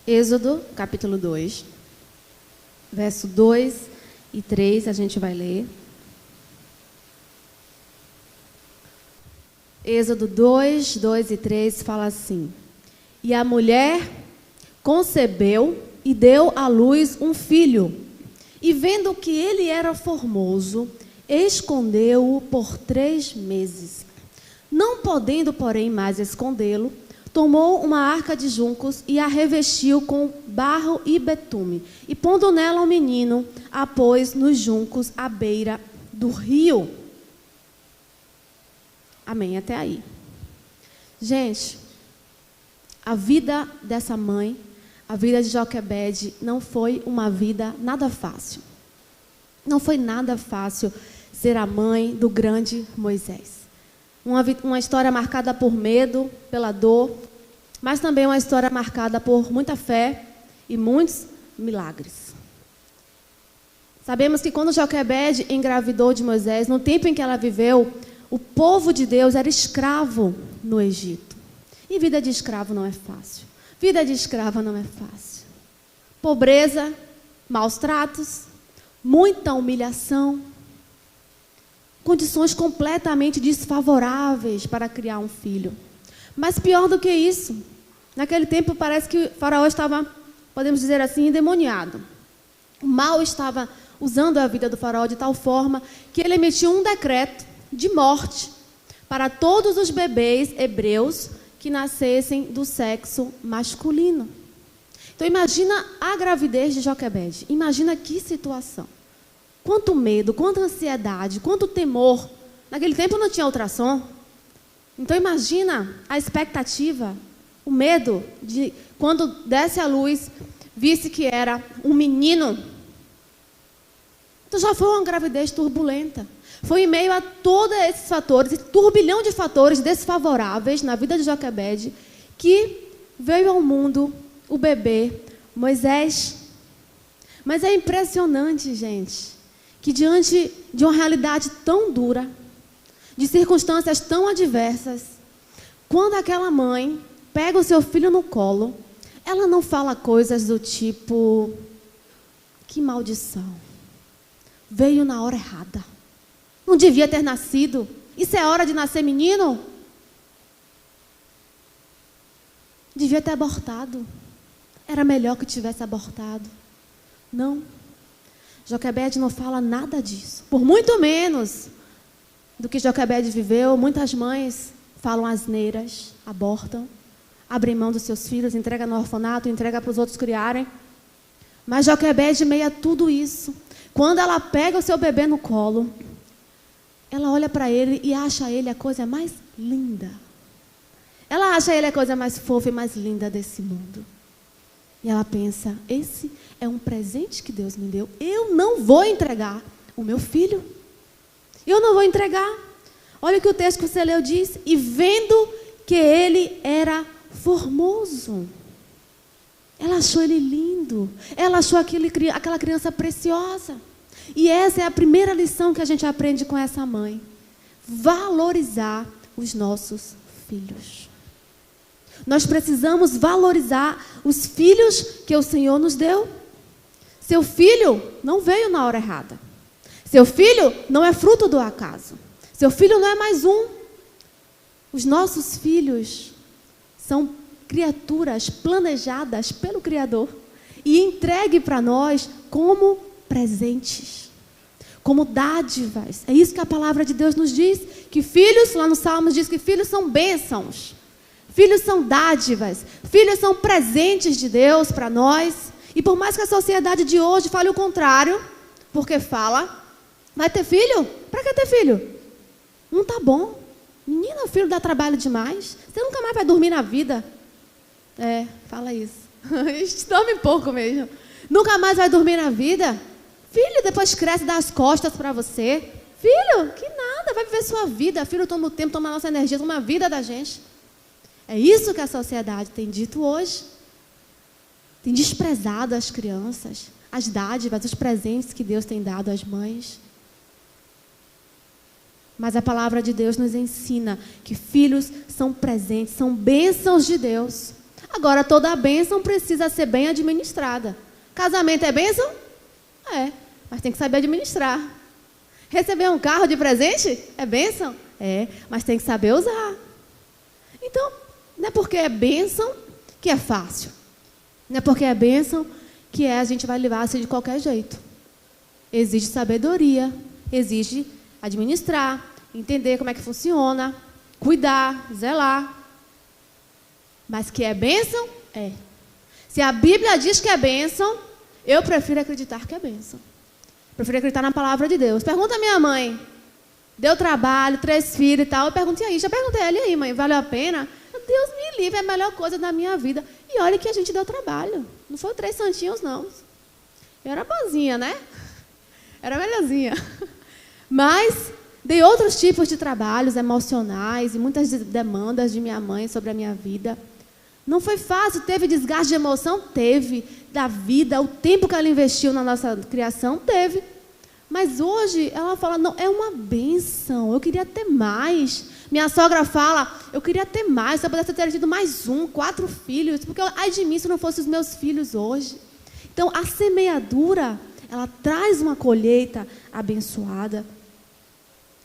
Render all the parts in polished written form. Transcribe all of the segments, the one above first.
Êxodo, capítulo 2, verso 2 e 3, a gente vai ler. Êxodo 2, 2 e 3 fala assim: E a mulher concebeu e deu à luz um filho, e vendo que ele era formoso, escondeu-o por 3 meses. Não podendo, porém, mais escondê-lo, tomou uma arca de juncos e a revestiu com barro e betume, e pondo nela o menino, a pôs nos juncos à beira do rio. Amém, até aí. Gente, a vida dessa mãe, a vida de Joquebede, não foi uma vida nada fácil. Não foi nada fácil ser a mãe do grande Moisés. Uma história marcada por medo, pela dor, mas também uma história marcada por muita fé e muitos milagres. Sabemos que quando Joquebede engravidou de Moisés, no tempo em que ela viveu, o povo de Deus era escravo no Egito. E vida de escravo não é fácil. Vida de escrava não é fácil. Pobreza, maus tratos, muita humilhação, condições completamente desfavoráveis para criar um filho. Mas pior do que isso, naquele tempo parece que o faraó estava, podemos dizer assim, endemoniado. O mal estava usando a vida do faraó de tal forma que ele emitiu um decreto de morte para todos os bebês hebreus que nascessem do sexo masculino. Então imagina a gravidez de Joquebede, imagina que situação. Quanto medo, quanta ansiedade, quanto temor. Naquele tempo não tinha ultrassom. Então imagina a expectativa, o medo de quando desse à luz, visse que era um menino. Então já foi uma gravidez turbulenta. Foi em meio a todos esses fatores, esse turbilhão de fatores desfavoráveis na vida de Joquebede, que veio ao mundo o bebê Moisés. Mas é impressionante, gente, que diante de uma realidade tão dura, de circunstâncias tão adversas, quando aquela mãe pega o seu filho no colo, ela não fala coisas do tipo: que maldição, veio na hora errada, não devia ter nascido, isso é hora de nascer menino? Devia ter abortado, era melhor que tivesse abortado. Não. Joquebede não fala nada disso. Por muito menos do que Joquebede viveu, muitas mães falam asneiras, abortam, abrem mão dos seus filhos, entregam no orfanato, entregam para os outros criarem. Mas Joquebede, meio a tudo isso, quando ela pega o seu bebê no colo, ela olha para ele e acha ele a coisa mais linda. Ela acha ele a coisa mais fofa e mais linda desse mundo. E ela pensa: esse é um presente que Deus me deu. Eu não vou entregar o meu filho. Eu não vou entregar. Olha o que o texto que você leu diz: e vendo que ele era formoso. Ela achou ele lindo. Ela achou aquela criança preciosa. E essa é a primeira lição que a gente aprende com essa mãe. Valorizar os nossos filhos. Nós precisamos valorizar os filhos que o Senhor nos deu. Seu filho não veio na hora errada. Seu filho não é fruto do acaso. Seu filho não é mais um. Os nossos filhos são criaturas planejadas pelo Criador e entregue para nós como presentes, como dádivas. É isso que a palavra de Deus nos diz, que filhos, lá no Salmos diz que filhos são bênçãos. Filhos são dádivas, filhos são presentes de Deus para nós. E por mais que a sociedade de hoje fale o contrário, porque fala: vai ter filho? Para que ter filho? Não tá bom. Menina, o filho dá trabalho demais. Você nunca mais vai dormir na vida. É, fala isso. A gente dorme pouco mesmo. Nunca mais vai dormir na vida. Filho, depois cresce e dá as costas para você. Filho, que nada, vai viver sua vida. Filho toma o tempo, toma a nossa energia, toma a vida da gente. É isso que a sociedade tem dito hoje. Tem desprezado as crianças, as dádivas, os presentes que Deus tem dado às mães. Mas a palavra de Deus nos ensina que filhos são presentes, são bênçãos de Deus. Agora, toda bênção precisa ser bem administrada. Casamento é bênção? É, mas tem que saber administrar. Receber um carro de presente é bênção? É, mas tem que saber usar. Então, não é porque é bênção que é fácil. Não é porque é bênção que a gente vai levar assim de qualquer jeito. Exige sabedoria, exige administrar, entender como é que funciona, cuidar, zelar. Mas que é bênção? É. Se a Bíblia diz que é bênção, eu prefiro acreditar que é bênção. Prefiro acreditar na palavra de Deus. Pergunta à minha mãe. Deu trabalho, 3 filhos e tal. Eu perguntei aí, já perguntei a ela, e aí, mãe, valeu a pena? Deus me livre, é a melhor coisa da minha vida. E olha que a gente deu trabalho. Não foi 3 santinhos, não. Eu era boazinha, né? Era melhorzinha. Mas dei outros tipos de trabalhos emocionais e muitas demandas de minha mãe sobre a minha vida. Não foi fácil, teve desgaste de emoção? Teve. Da vida, o tempo que ela investiu na nossa criação? Teve. Mas hoje ela fala, não, é uma bênção, eu queria ter mais. Minha sogra fala, eu queria ter mais, se eu pudesse ter tido mais 4 filhos, porque ai de mim se não fossem os meus filhos hoje. Então, a semeadura, ela traz uma colheita abençoada.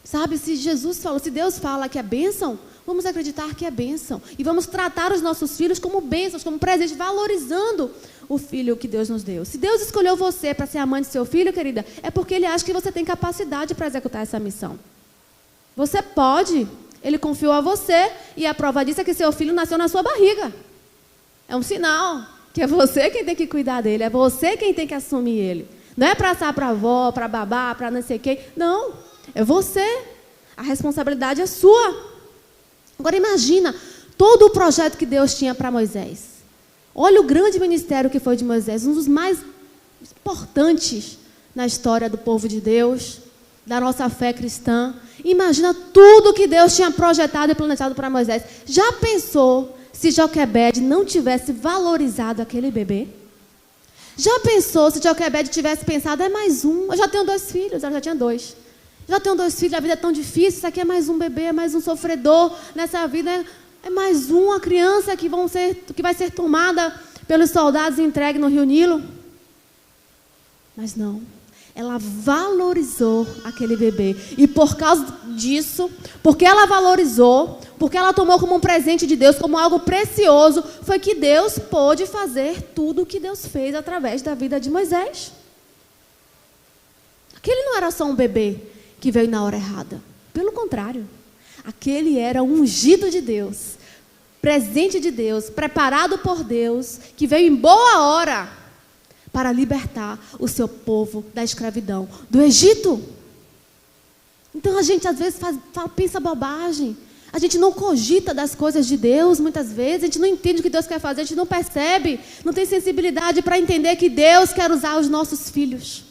Sabe, se Jesus falou, se Deus fala que é bênção, vamos acreditar que é bênção. E vamos tratar os nossos filhos como bênçãos, como presente, valorizando o filho que Deus nos deu. Se Deus escolheu você para ser a mãe do seu filho, querida, é porque Ele acha que você tem capacidade para executar essa missão. Você pode, Ele confiou a você, e a prova disso é que seu filho nasceu na sua barriga. É um sinal que é você quem tem que cuidar dele, é você quem tem que assumir ele. Não é para passar para a avó, para babá, para não sei quem. Não, é você. A responsabilidade é sua. Agora imagina todo o projeto que Deus tinha para Moisés. Olha o grande ministério que foi de Moisés, um dos mais importantes na história do povo de Deus, da nossa fé cristã. Imagina tudo que Deus tinha projetado e planejado para Moisés. Já pensou se Joquebede não tivesse valorizado aquele bebê? Já pensou se Joquebede tivesse pensado, é mais um, eu já tenho 2 filhos, ela já tinha 2. Já tenho 2 filhos, a vida é tão difícil, isso aqui é mais um bebê, é mais um sofredor nessa vida, é mais uma criança que vai ser tomada pelos soldados e entregue no Rio Nilo. Mas não, ela valorizou aquele bebê. E por causa disso, porque ela valorizou, porque ela tomou como um presente de Deus, como algo precioso, foi que Deus pôde fazer tudo o que Deus fez através da vida de Moisés. Aquele não era só um bebê que veio na hora errada. Pelo contrário, aquele era um ungido de Deus, presente de Deus, preparado por Deus, que veio em boa hora para libertar o seu povo da escravidão, do Egito. Então a gente às vezes pensa bobagem. A gente não cogita das coisas de Deus muitas vezes, a gente não entende o que Deus quer fazer, a gente não percebe, não tem sensibilidade para entender que Deus quer usar os nossos filhos.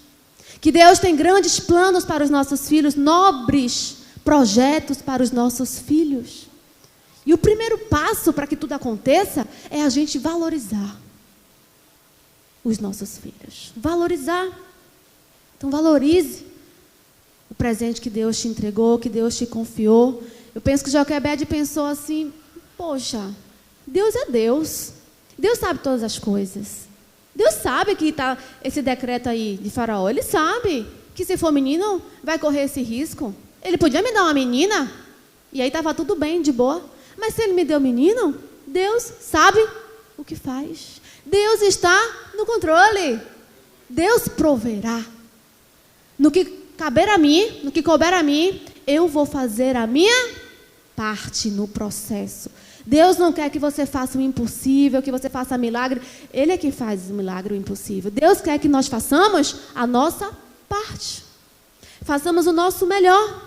Que Deus tem grandes planos para os nossos filhos, nobres projetos para os nossos filhos. E o primeiro passo para que tudo aconteça é a gente valorizar os nossos filhos. Valorizar. Então valorize o presente que Deus te entregou, que Deus te confiou. Eu penso que Joquebede pensou assim, poxa, Deus é Deus. Deus sabe todas as coisas. Deus sabe que está esse decreto aí de Faraó. Ele sabe que se for menino, vai correr esse risco. Ele podia me dar uma menina, e aí estava tudo bem, de boa. Mas se ele me deu menino, Deus sabe o que faz. Deus está no controle. Deus proverá. No que caber a mim, no que couber a mim, eu vou fazer a minha parte no processo. Deus não quer que você faça o impossível, que você faça milagre. Ele é quem faz o milagre, o impossível. Deus quer que nós façamos a nossa parte. Façamos o nosso melhor.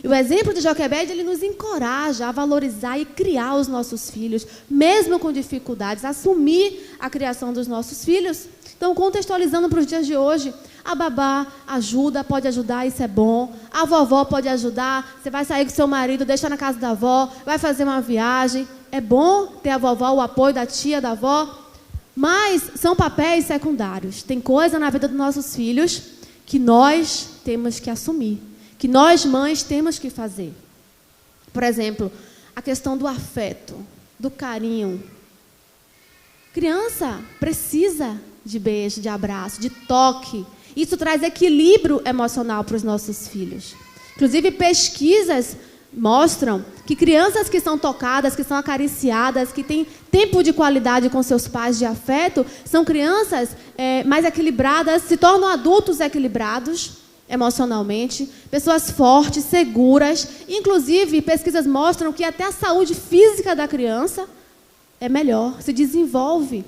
E o exemplo de Joquebede, ele nos encoraja a valorizar e criar os nossos filhos, mesmo com dificuldades, assumir a criação dos nossos filhos. Então, contextualizando para os dias de hoje, a babá ajuda, pode ajudar, isso é bom. A vovó pode ajudar, você vai sair com seu marido, deixa na casa da avó, vai fazer uma viagem. É bom ter a vovó, o apoio da tia, da avó. Mas são papéis secundários. Tem coisa na vida dos nossos filhos que nós temos que assumir, que nós, mães, temos que fazer. Por exemplo, a questão do afeto, do carinho. Criança precisa de beijo, de abraço, de toque. Isso traz equilíbrio emocional para os nossos filhos. Inclusive, pesquisas mostram que crianças que são tocadas, que são acariciadas, que têm tempo de qualidade com seus pais de afeto, são crianças mais equilibradas, se tornam adultos equilibrados emocionalmente, pessoas fortes, seguras. Inclusive, pesquisas mostram que até a saúde física da criança é melhor, se desenvolve.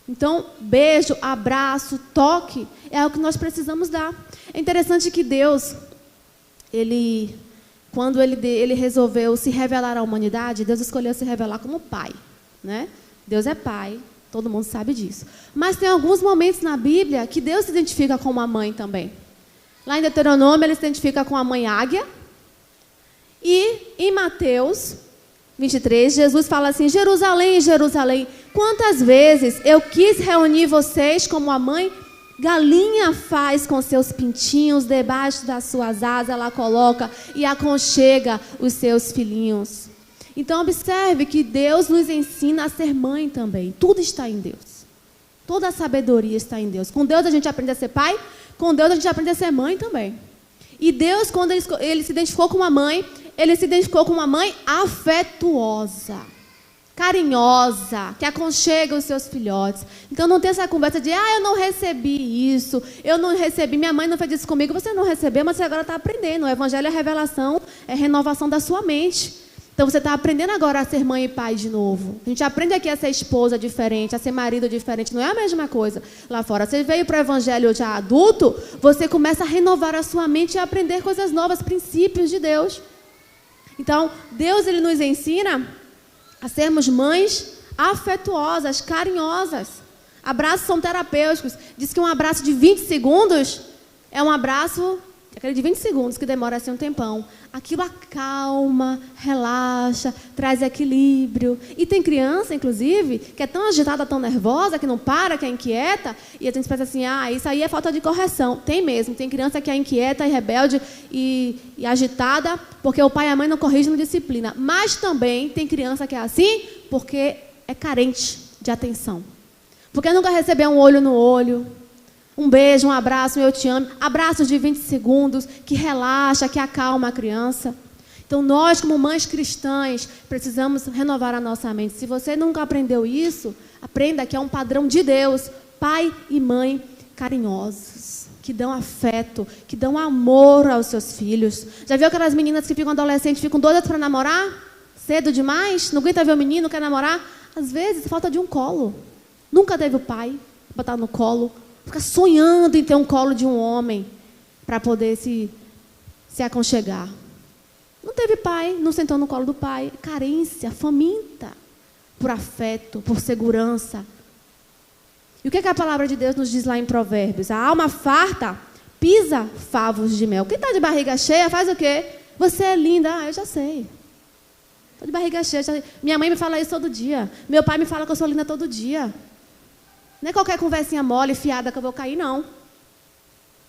Então, beijo, abraço, toque é algo que nós precisamos dar. É interessante que Deus, quando ele resolveu se revelar à humanidade, Deus escolheu se revelar como pai, né? Deus é pai, todo mundo sabe disso. Mas tem alguns momentos na Bíblia que Deus se identifica com uma mãe também. Lá em Deuteronômio, ele se identifica com a mãe águia. E em Mateus 23, Jesus fala assim: Jerusalém, Jerusalém, quantas vezes eu quis reunir vocês como a mãe galinha faz com seus pintinhos, debaixo das suas asas ela coloca e aconchega os seus filhinhos. Então observe que Deus nos ensina a ser mãe também. Tudo está em Deus. Toda a sabedoria está em Deus. Com Deus a gente aprende a ser pai, com Deus a gente aprende a ser mãe também. E Deus, quando ele se identificou com uma mãe, ele se identificou com uma mãe afetuosa, carinhosa, que aconchega os seus filhotes. Então não tem essa conversa de, eu não recebi isso, eu não recebi, minha mãe não fez isso comigo. Você não recebeu, mas você agora está aprendendo. O evangelho é revelação, é renovação da sua mente. Então você está aprendendo agora a ser mãe e pai de novo. A gente aprende aqui a ser esposa diferente, a ser marido diferente. Não é a mesma coisa lá fora. Você veio para o evangelho já adulto, você começa a renovar a sua mente e a aprender coisas novas, princípios de Deus. Então, Deus ele nos ensina a sermos mães afetuosas, carinhosas. Abraços são terapêuticos. Diz que um abraço de 20 segundos é um abraço, aquele de 20 segundos que demora assim um tempão. Aquilo acalma, relaxa, traz equilíbrio. E tem criança, inclusive, que é tão agitada, tão nervosa, que não para, que é inquieta, e a gente pensa assim, isso aí é falta de correção. Tem mesmo, tem criança que é inquieta e rebelde e agitada, porque o pai e a mãe não corrigem na disciplina. Mas também tem criança que é assim, porque é carente de atenção. Porque nunca recebeu um olho no olho, um beijo, um abraço, um eu te amo. Abraços de 20 segundos, que relaxa, que acalma a criança. Então, nós, como mães cristãs, precisamos renovar a nossa mente. Se você nunca aprendeu isso, aprenda que é um padrão de Deus. Pai e mãe carinhosos, que dão afeto, que dão amor aos seus filhos. Já viu aquelas meninas que ficam adolescentes, ficam doidas para namorar? Cedo demais? Não aguenta ver o menino, quer namorar? Às vezes, falta de um colo. Nunca teve o pai, botar no colo. Fica sonhando em ter um colo de um homem para poder se aconchegar. Não teve pai, não sentou no colo do pai. Carência, faminta por afeto, por segurança. E o que a palavra de Deus nos diz lá em Provérbios? A alma farta pisa favos de mel. Quem está de barriga cheia faz o quê? Você é linda. Eu já sei. Estou de barriga cheia. Minha mãe me fala isso todo dia. Meu pai me fala que eu sou linda todo dia. Não é qualquer conversinha mole, fiada que eu vou cair, não.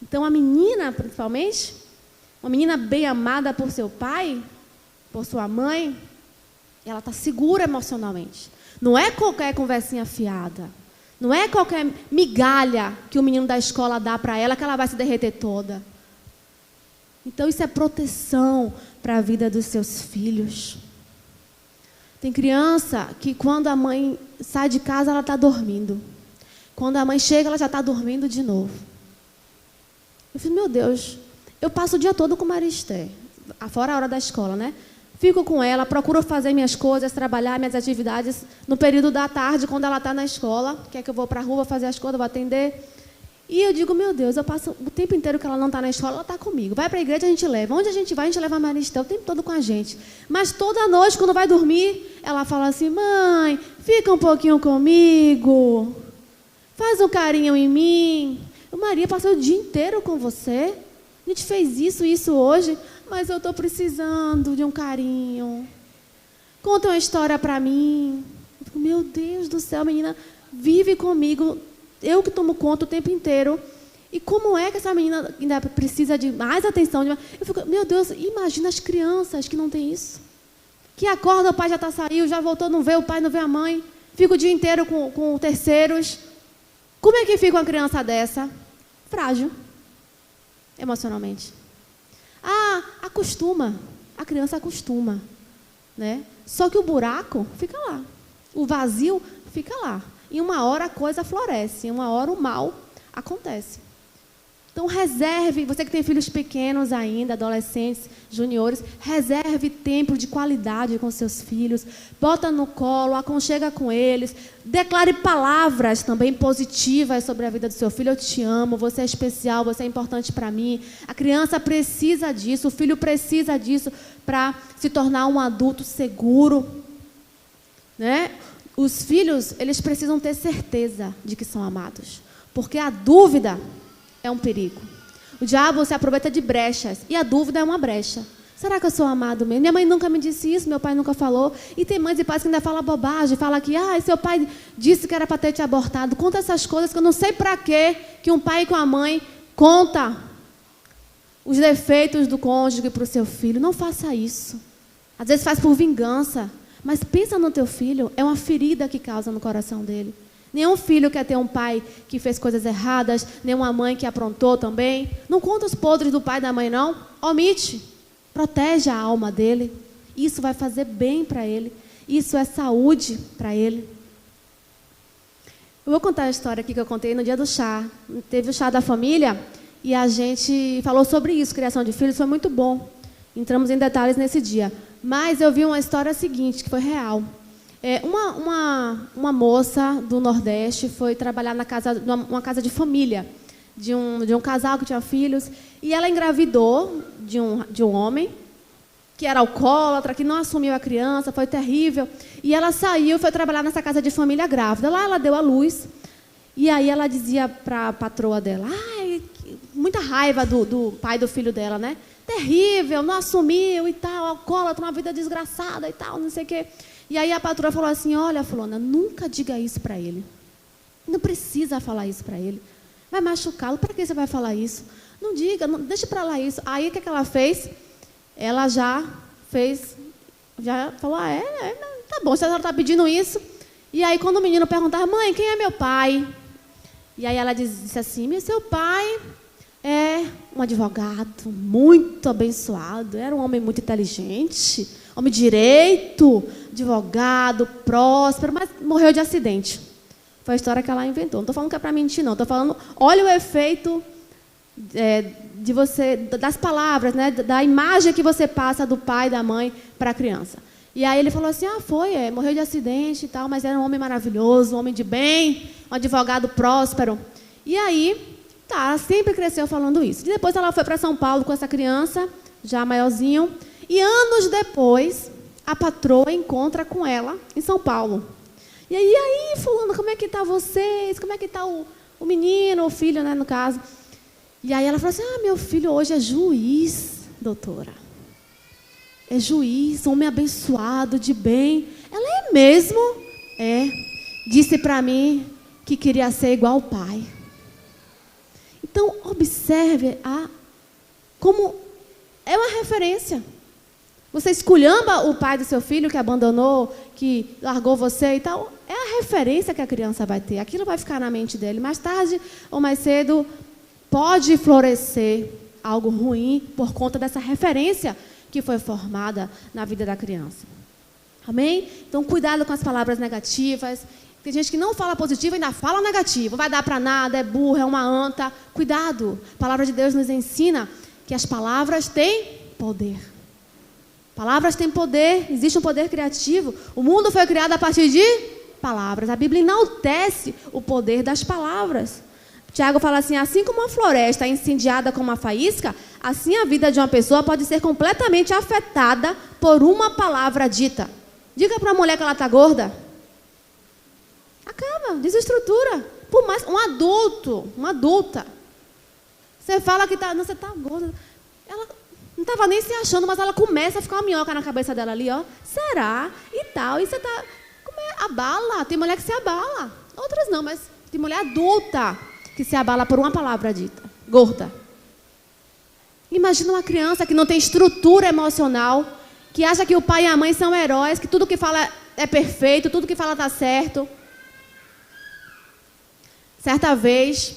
Então, a menina, principalmente, uma menina bem amada por seu pai, por sua mãe, ela está segura emocionalmente. Não é qualquer conversinha fiada. Não é qualquer migalha que o menino da escola dá para ela que ela vai se derreter toda. Então, isso é proteção para a vida dos seus filhos. Tem criança que, quando a mãe sai de casa, ela está dormindo. Quando a mãe chega, ela já está dormindo de novo. Eu falei, meu Deus, eu passo o dia todo com Maria Esther, fora a hora da escola, né? Fico com ela, procuro fazer minhas coisas, trabalhar minhas atividades no período da tarde, quando ela está na escola, quer que eu vou para a rua fazer as coisas, vou atender. E eu digo, meu Deus, eu passo o tempo inteiro que ela não está na escola, ela está comigo. Vai para a igreja, a gente leva. Onde a gente leva a Maria Esther o tempo todo com a gente. Mas toda noite, quando vai dormir, ela fala assim, mãe, fica um pouquinho comigo. Faz um carinho em mim. Maria, passou o dia inteiro com você. A gente fez isso hoje, mas eu estou precisando de um carinho. Conta uma história para mim. Eu fico, meu Deus do céu, menina, vive comigo. Eu que tomo conta o tempo inteiro. E como é que essa menina ainda precisa de mais atenção? Eu fico, meu Deus, imagina as crianças que não têm isso. Que acorda, o pai já saiu, já voltou, não vê o pai, não vê a mãe. fica o dia inteiro com terceiros. Como é que fica uma criança dessa? Frágil, emocionalmente. Acostuma. A criança acostuma, né? Só que o buraco fica lá. O vazio fica lá. Em uma hora a coisa floresce, em uma hora o mal acontece. Então reserve, você que tem filhos pequenos ainda, adolescentes, juniores, reserve tempo de qualidade com seus filhos, bota no colo, aconchega com eles, declare palavras também positivas sobre a vida do seu filho. Eu te amo, você é especial, você é importante para mim. A criança precisa disso, o filho precisa disso para se tornar um adulto seguro, né? Os filhos, eles precisam ter certeza de que são amados, porque a dúvida é um perigo. O diabo se aproveita de brechas, e a dúvida é uma brecha. Será que eu sou amado mesmo? Minha mãe nunca me disse isso, meu pai nunca falou. E tem mães e pais que ainda falam bobagem, falam que seu pai disse que era para ter te abortado. Conta essas coisas que eu não sei para quê que um pai e uma mãe conta os defeitos do cônjuge para o seu filho. Não faça isso. Às vezes faz por vingança. Mas pensa no teu filho, é uma ferida que causa no coração dele. Nenhum filho quer ter um pai que fez coisas erradas, nenhuma mãe que aprontou também. Não conta os podres do pai e da mãe, não. Omite. Protege a alma dele. Isso vai fazer bem para ele. Isso é saúde para ele. Eu vou contar a história aqui que eu contei no dia do chá. Teve o chá da família e a gente falou sobre isso, criação de filhos, foi muito bom. Entramos em detalhes nesse dia. Mas eu vi uma história seguinte, que foi real. Uma moça do Nordeste foi trabalhar numa casa de família de um casal que tinha filhos, e ela engravidou de um homem que era alcoólatra, que não assumiu a criança, foi terrível. E ela saiu e foi trabalhar nessa casa de família grávida. Lá ela deu à luz, e aí ela dizia para a patroa dela, muita raiva do pai do filho dela, né? Terrível, não assumiu e tal, alcoólatra, uma vida desgraçada e tal, não sei o quê. E aí a patroa falou assim, olha, fulana, nunca diga isso para ele. Não precisa falar isso para ele. Vai machucá-lo, para que você vai falar isso? Não diga, deixa para lá isso. Aí o que ela fez? Ela já falou, tá bom, se ela está pedindo isso. E aí quando o menino perguntava, mãe, quem é meu pai? E aí ela disse assim, seu pai é um advogado muito abençoado, era um homem muito inteligente, homem de direito, advogado, próspero, mas morreu de acidente. Foi a história que ela inventou. Não estou falando que é para mentir, não. Estou falando, olha o efeito das palavras, né, da imagem que você passa do pai e da mãe para a criança. E aí ele falou assim, morreu de acidente e tal, mas era um homem maravilhoso, um homem de bem, um advogado próspero. E aí, ela sempre cresceu falando isso. E depois ela foi para São Paulo com essa criança, já maiorzinho, e anos depois, a patroa encontra com ela em São Paulo. E aí, fulano, como é que está vocês? Como é que está o menino, o filho, né, no caso? E aí ela falou assim, meu filho hoje é juiz, doutora. É juiz, homem abençoado, de bem. Ela é mesmo? É. Disse para mim que queria ser igual ao pai. Então, observe como é uma referência. Você esculhamba o pai do seu filho que abandonou, que largou você e tal. É a referência que a criança vai ter. Aquilo vai ficar na mente dele. Mais tarde ou mais cedo, pode florescer algo ruim por conta dessa referência que foi formada na vida da criança. Amém? Então, cuidado com as palavras negativas. Tem gente que não fala positivo e ainda fala negativo. Vai dar para nada, é burro, é uma anta. Cuidado. A palavra de Deus nos ensina que as palavras têm poder. Palavras têm poder, existe um poder criativo. O mundo foi criado a partir de palavras. A Bíblia enaltece o poder das palavras. Tiago fala assim como uma floresta é incendiada com uma faísca, assim a vida de uma pessoa pode ser completamente afetada por uma palavra dita. Diga para a mulher que ela está gorda. Acaba, desestrutura. Por mais uma adulta. Você fala que você está gorda. Ela não estava nem se achando, mas ela começa a ficar uma minhoca na cabeça dela ali, ó. Será? E tal. E você está... abala. Tem mulher que se abala. Outras não, mas tem mulher adulta que se abala por uma palavra dita. Gorda. Imagina uma criança que não tem estrutura emocional, que acha que o pai e a mãe são heróis, que tudo que fala é perfeito, tudo que fala está certo. Certa vez,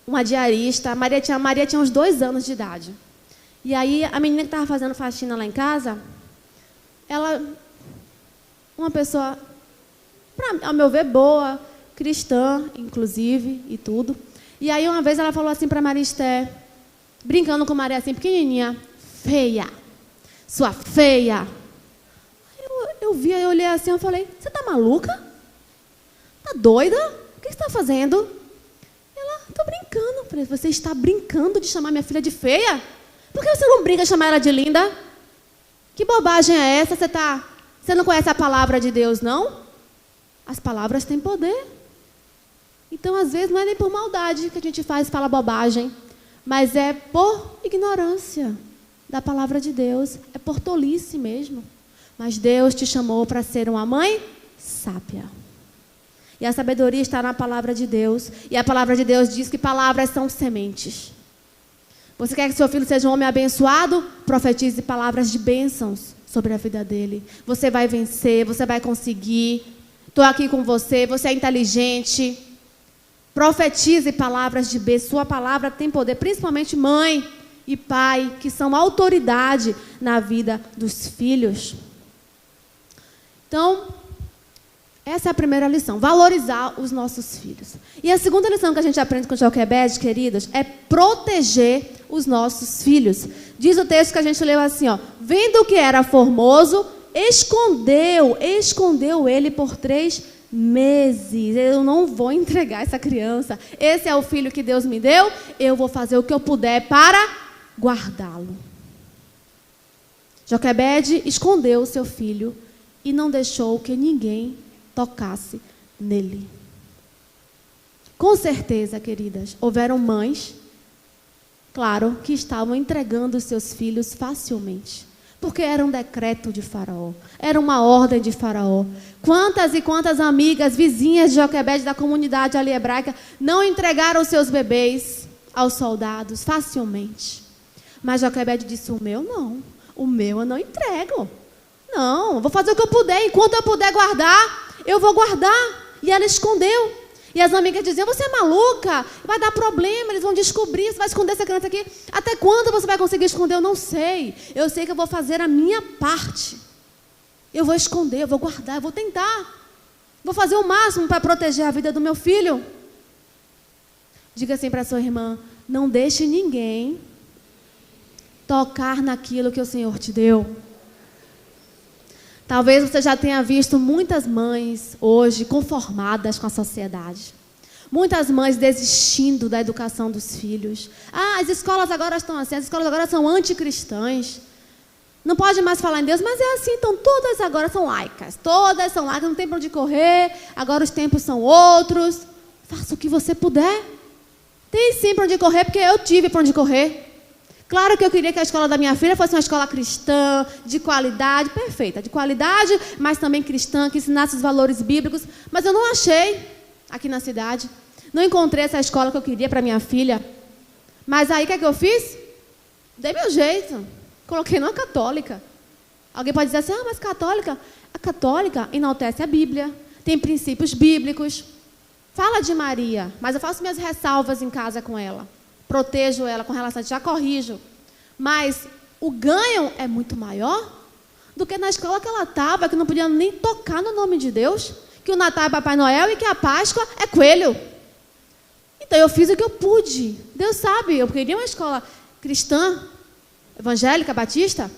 uma diarista, a Maria tinha uns 2 anos de idade. E aí, a menina que estava fazendo faxina lá em casa, uma pessoa, ao meu ver, boa, cristã, inclusive, e tudo. E aí, uma vez, ela falou assim para Maria Esté, brincando com Maria assim, pequenininha, feia, sua feia. Eu olhei assim, eu falei, você tá maluca? Tá doida? O que você está fazendo? Ela, tô brincando. Eu falei, você está brincando de chamar minha filha de feia? Por que você não brinca de chamar ela de linda? Que bobagem é essa? Você não conhece a palavra de Deus, não? As palavras têm poder. Então, às vezes, não é nem por maldade que a gente fala bobagem, mas é por ignorância da palavra de Deus. É por tolice mesmo. Mas Deus te chamou para ser uma mãe sábia. E a sabedoria está na palavra de Deus. E a palavra de Deus diz que palavras são sementes. Você quer que seu filho seja um homem abençoado? Profetize palavras de bênçãos sobre a vida dele. Você vai vencer, você vai conseguir. Estou aqui com você, você é inteligente. Profetize palavras de bênção. Sua palavra tem poder, principalmente mãe e pai, que são autoridade na vida dos filhos. Então, essa é a primeira lição, valorizar os nossos filhos. E a segunda lição que a gente aprende com Joquebede, queridos, é proteger os nossos filhos. Diz o texto que a gente leu assim, ó, vendo que era formoso, escondeu ele por 3 meses. Eu não vou entregar essa criança. Esse é o filho que Deus me deu, eu vou fazer o que eu puder para guardá-lo. Joquebede escondeu o seu filho e não deixou que ninguém tocasse nele. Com certeza, queridas, houveram mães, claro, que estavam entregando os seus filhos facilmente, porque era um decreto de Faraó, era uma ordem de Faraó. Quantas e quantas amigas, vizinhas de Joquebede, da comunidade ali hebraica, não entregaram seus bebês aos soldados facilmente. Mas Joquebede disse, o meu eu não entrego. Não, vou fazer o que eu puder, enquanto eu puder guardar, eu vou guardar. E ela escondeu. E as amigas diziam, você é maluca, vai dar problema, eles vão descobrir, você vai esconder essa criança aqui. Até quando você vai conseguir esconder? Eu não sei. Eu sei que eu vou fazer a minha parte. Eu vou esconder, eu vou guardar, eu vou tentar. Vou fazer o máximo para proteger a vida do meu filho. Diga assim para a sua irmã, não deixe ninguém tocar naquilo que o Senhor te deu. Talvez você já tenha visto muitas mães hoje conformadas com a sociedade. Muitas mães desistindo da educação dos filhos. As escolas agora estão assim, as escolas agora são anticristãs. Não pode mais falar em Deus, mas é assim, então todas agora são laicas. Todas são laicas, não tem para onde correr, agora os tempos são outros. Faça o que você puder. Tem sim para onde correr, porque eu tive para onde correr. Claro que eu queria que a escola da minha filha fosse uma escola cristã, de qualidade, perfeita, de qualidade, mas também cristã, que ensinasse os valores bíblicos. Mas eu não achei aqui na cidade. Não encontrei essa escola que eu queria para minha filha. Mas aí o que é que eu fiz? Dei meu jeito. Coloquei numa católica. Alguém pode dizer assim, mas católica? A católica enaltece a Bíblia, tem princípios bíblicos. Fala de Maria, mas eu faço minhas ressalvas em casa com ela. Protejo ela com relação a isso, já corrijo. Mas o ganho é muito maior do que na escola que ela estava, que não podia nem tocar no nome de Deus, que o Natal é Papai Noel e que a Páscoa é coelho. Então eu fiz o que eu pude. Deus sabe, eu queria uma escola cristã, evangélica, batista,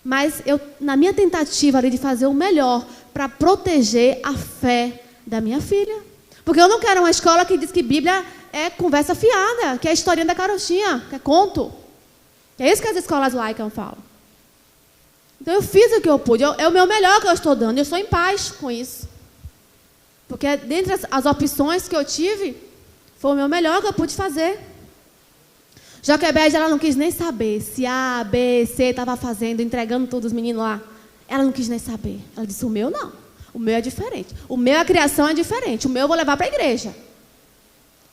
mas eu, na minha tentativa ali de fazer o melhor para proteger a fé da minha filha. Porque eu não quero uma escola que diz que Bíblia é conversa fiada, que é a historinha da carochinha, que é conto. É isso que as escolas laicas falam. Então eu fiz o que eu pude, é o meu melhor que eu estou dando, eu estou em paz com isso. Porque dentre as opções que eu tive, foi o meu melhor que eu pude fazer. Joquebede, ela não quis nem saber se A, B, C estava fazendo, entregando todos os meninos lá. Ela não quis nem saber. Ela disse, o meu não. O meu é diferente. O meu, a criação é diferente. O meu eu vou levar para a igreja.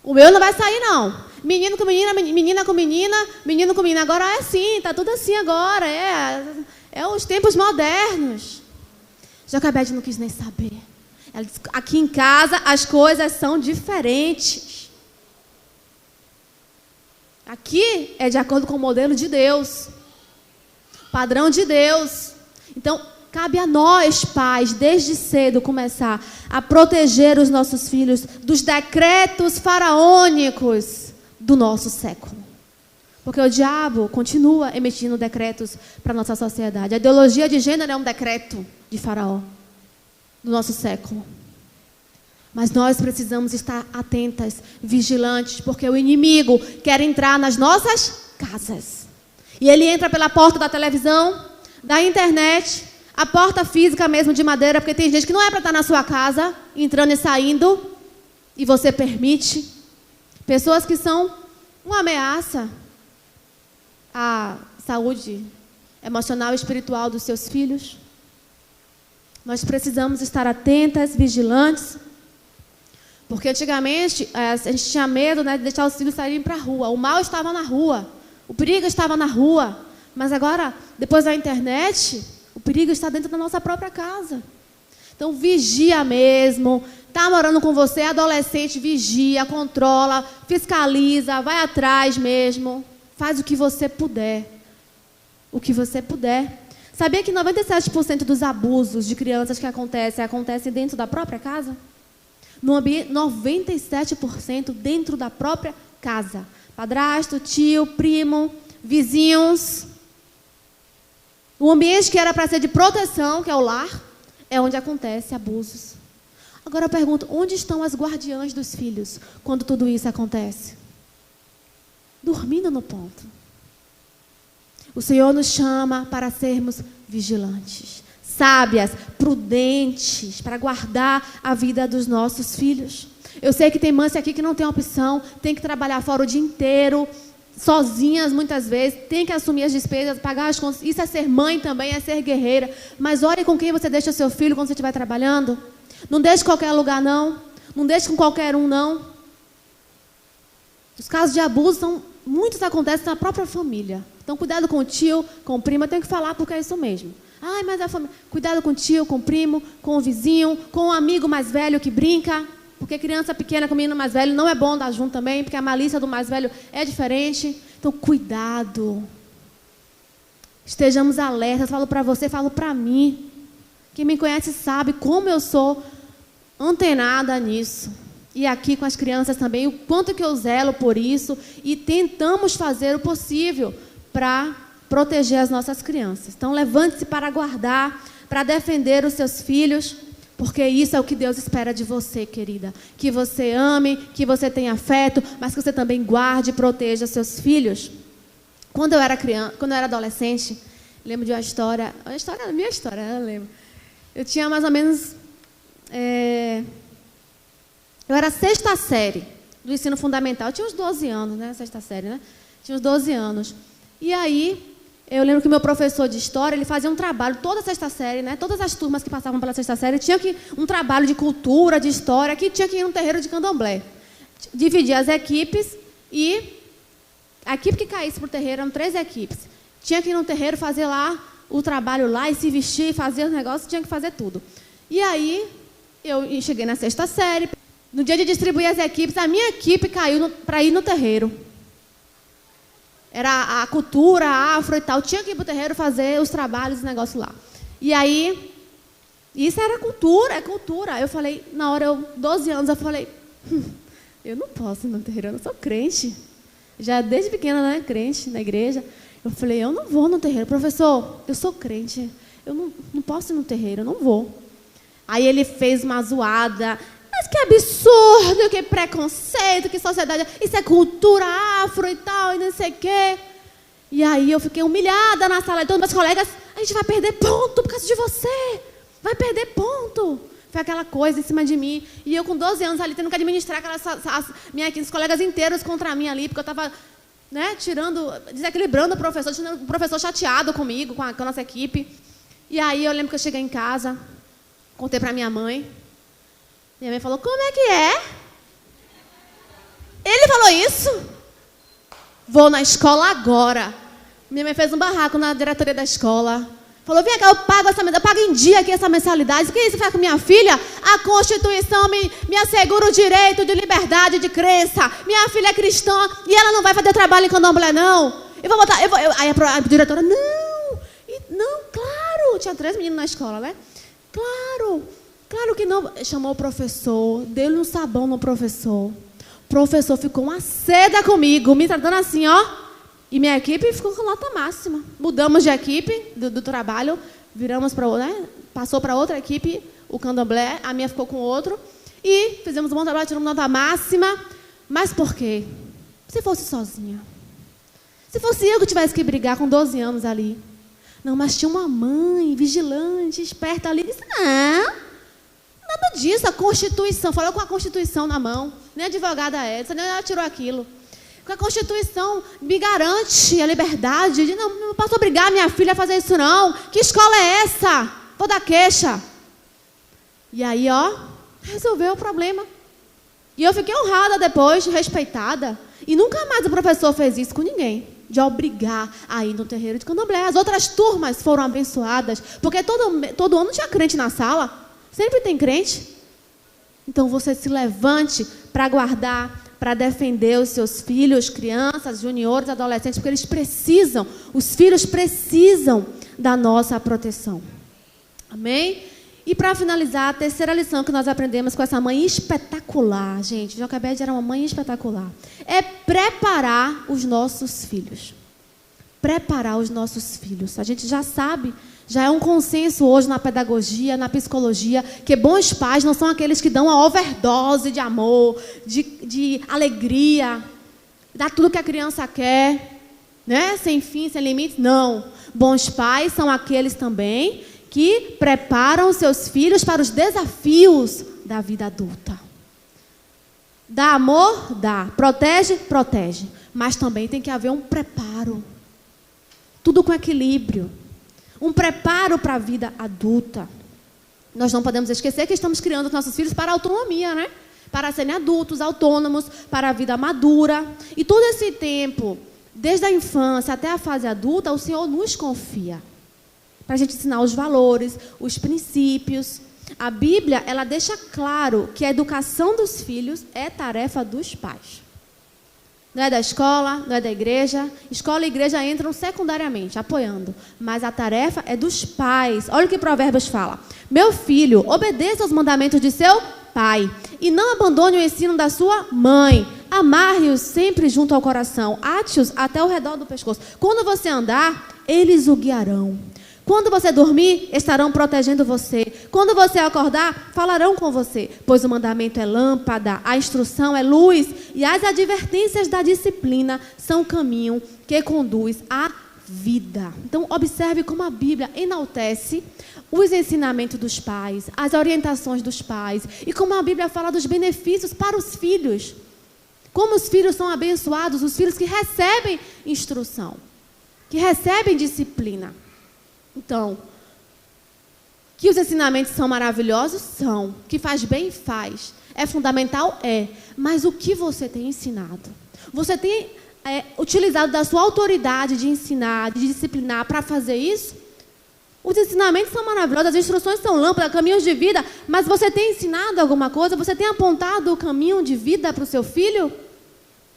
O meu não vai sair, não. Menino com menina, menina com menina, menino com menina. Agora é assim, está tudo assim agora. É os tempos modernos. Joquebede não quis nem saber. Ela disse, aqui em casa as coisas são diferentes. Aqui é de acordo com o modelo de Deus. Padrão de Deus. Então, cabe a nós, pais, desde cedo, começar a proteger os nossos filhos dos decretos faraônicos do nosso século. Porque o diabo continua emitindo decretos para a nossa sociedade. A ideologia de gênero é um decreto de Faraó, do nosso século. Mas nós precisamos estar atentas, vigilantes, porque o inimigo quer entrar nas nossas casas. E ele entra pela porta da televisão, da internet, a porta física mesmo de madeira, porque tem gente que não é para estar na sua casa, entrando e saindo, e você permite. Pessoas que são uma ameaça à saúde emocional e espiritual dos seus filhos. Nós precisamos estar atentas, vigilantes, porque antigamente a gente tinha medo, né, de deixar os filhos saírem para a rua. O mal estava na rua, o perigo estava na rua, mas agora, depois da internet, o perigo está dentro da nossa própria casa. Então, vigia mesmo. Está morando com você, adolescente, vigia, controla, fiscaliza, vai atrás mesmo. Faz o que você puder. O que você puder. Sabia que 97% dos abusos de crianças que acontecem dentro da própria casa? No ambiente, 97% dentro da própria casa. Padrasto, tio, primo, vizinhos. O ambiente que era para ser de proteção, que é o lar, é onde acontece abusos. Agora eu pergunto, onde estão as guardiãs dos filhos quando tudo isso acontece? Dormindo no ponto. O Senhor nos chama para sermos vigilantes, sábias, prudentes, para guardar a vida dos nossos filhos. Eu sei que tem mães aqui que não tem opção, tem que trabalhar fora o dia inteiro, sozinhas muitas vezes, tem que assumir as despesas, pagar as contas. Isso é ser mãe também, é ser guerreira. Mas olhe com quem você deixa o seu filho quando você estiver trabalhando. Não deixe em qualquer lugar, não. Não deixe com qualquer um, não. Os casos de abuso, muitos acontecem na própria família. Então, cuidado com o tio, com o primo. Eu tenho que falar porque é isso mesmo. Ai, mas a família... Cuidado com o tio, com o primo, com o vizinho, com o amigo mais velho que brinca. Porque criança pequena com menino mais velho não é bom dar junto também, porque a malícia do mais velho é diferente. Então, cuidado. Estejamos alertas. Falo para você, falo para mim. Quem me conhece sabe como eu sou antenada nisso. E aqui com as crianças também, o quanto que eu zelo por isso. E tentamos fazer o possível para proteger as nossas crianças. Então, levante-se para guardar, para defender os seus filhos. Porque isso é o que Deus espera de você, querida. Que você ame, que você tenha afeto, mas que você também guarde e proteja seus filhos. Quando eu era criança, quando eu era adolescente, lembro de uma história, a minha história, eu lembro. Eu tinha mais ou menos... eu era 6ª série do ensino fundamental. Eu tinha uns 12 anos, né? 6ª série, né? Tinha uns 12 anos. E aí... eu lembro que o meu professor de história, ele fazia um trabalho, toda a 6ª série, né? Todas as turmas que passavam pela 6ª série, tinha que um trabalho de cultura, de história, que tinha que ir num terreiro de candomblé. Dividia as equipes e a equipe que caísse para o terreiro, eram 3 equipes. Tinha que ir num terreiro, fazer lá o trabalho lá e se vestir, fazer os negócios, tinha que fazer tudo. E aí, eu cheguei na 6ª série, no dia de distribuir as equipes, a minha equipe caiu para ir no terreiro. Era a cultura, a afro e tal. Tinha que ir para o terreiro fazer os trabalhos, os negócios lá. E aí, isso era cultura, é cultura. Eu falei, na hora, 12 anos, eu falei, eu não posso ir no terreiro, eu não sou crente. Já desde pequena, né, crente, na igreja. Eu falei, eu não vou no terreiro. Professor, eu sou crente, eu não posso ir no terreiro, eu não vou. Aí ele fez uma zoada. Mas que absurdo, que preconceito, que sociedade... Isso é cultura afro e tal, e não sei o quê. E aí eu fiquei humilhada na sala de todos meus colegas. A gente vai perder ponto por causa de você. Vai perder ponto. Foi aquela coisa em cima de mim. E eu com 12 anos ali, tendo que administrar minhas colegas inteiros contra mim ali, porque eu estava, né, desequilibrando o professor, deixando o professor chateado comigo, com a nossa equipe. E aí eu lembro que eu cheguei em casa, contei para minha mãe. Minha mãe falou, como é que é? Ele falou isso? Vou na escola agora. Minha mãe fez um barraco na diretoria da escola. Falou, vem cá, eu pago em dia aqui essa mensalidade. O que isso faz com minha filha? A Constituição me assegura o direito de liberdade de crença. Minha filha é cristã e ela não vai fazer trabalho em candomblé, não. Aí a diretora, não, claro. Tinha 3 meninos na escola, né? Claro que não. Chamou o professor, deu-lhe um sabão no professor. O professor ficou uma seda comigo, me tratando assim, ó. E minha equipe ficou com nota máxima. Mudamos de equipe do trabalho, viramos para outra, né? Passou para outra equipe, o candomblé, a minha ficou com outro. E fizemos um bom trabalho, tiramos nota máxima. Mas por quê? Se fosse sozinha. Se fosse eu que tivesse que brigar com 12 anos ali. Não, mas tinha uma mãe vigilante, esperta ali. Disse, não, nada disso, a Constituição. Falou com a Constituição na mão. Nem a advogada Edson, nem ela tirou aquilo. A Constituição me garante a liberdade de não posso obrigar minha filha a fazer isso não. Que escola é essa? Vou dar queixa. E aí, ó, resolveu o problema. E eu fiquei honrada depois, respeitada. E nunca mais o professor fez isso com ninguém, de obrigar a ir no terreiro de candomblé. As outras turmas foram abençoadas, porque todo ano tinha crente na sala. Sempre tem crente. Então você se levante para guardar, para defender os seus filhos, crianças, juniores, adolescentes, porque eles precisam, os filhos precisam da nossa proteção. Amém? E para finalizar, a terceira lição que nós aprendemos com essa mãe espetacular, gente, Joquebede era uma mãe espetacular, é preparar os nossos filhos. Preparar os nossos filhos. A gente já sabe, já é um consenso hoje na pedagogia, na psicologia, que bons pais não são aqueles que dão a overdose de amor, de alegria, dá tudo que a criança quer, né? Sem fim, sem limites. Não. Bons pais são aqueles também que preparam os seus filhos para os desafios da vida adulta. Dá amor? Dá. Protege? Protege. Mas também tem que haver um preparo. Tudo com equilíbrio. Um preparo para a vida adulta. Nós não podemos esquecer que estamos criando os nossos filhos para a autonomia, né? Para serem adultos, autônomos, para a vida madura. E todo esse tempo, desde a infância até a fase adulta, o Senhor nos confia. Para a gente ensinar os valores, os princípios. A Bíblia, ela deixa claro que a educação dos filhos é tarefa dos pais. Não é da escola, não é da igreja. Escola e igreja entram secundariamente, apoiando. Mas a tarefa é dos pais. Olha o que Provérbios fala. Meu filho, obedeça aos mandamentos de seu pai. E não abandone o ensino da sua mãe. Amarre-os sempre junto ao coração. Ate-os até o redor do pescoço. Quando você andar, eles o guiarão. Quando você dormir, estarão protegendo você. Quando você acordar, falarão com você. Pois o mandamento é lâmpada, a instrução é luz, e as advertências da disciplina são o caminho que conduz à vida. Então, observe como a Bíblia enaltece os ensinamentos dos pais, as orientações dos pais, e como a Bíblia fala dos benefícios para os filhos. Como os filhos são abençoados, os filhos que recebem instrução, que recebem disciplina. Então, que os ensinamentos são maravilhosos? São. Que faz bem? Faz. É fundamental? É. Mas o que você tem ensinado? Você tem utilizado da sua autoridade de ensinar, de disciplinar para fazer isso? Os ensinamentos são maravilhosos, as instruções são lâmpadas, caminhos de vida, mas você tem ensinado alguma coisa? Você tem apontado o caminho de vida para o seu filho?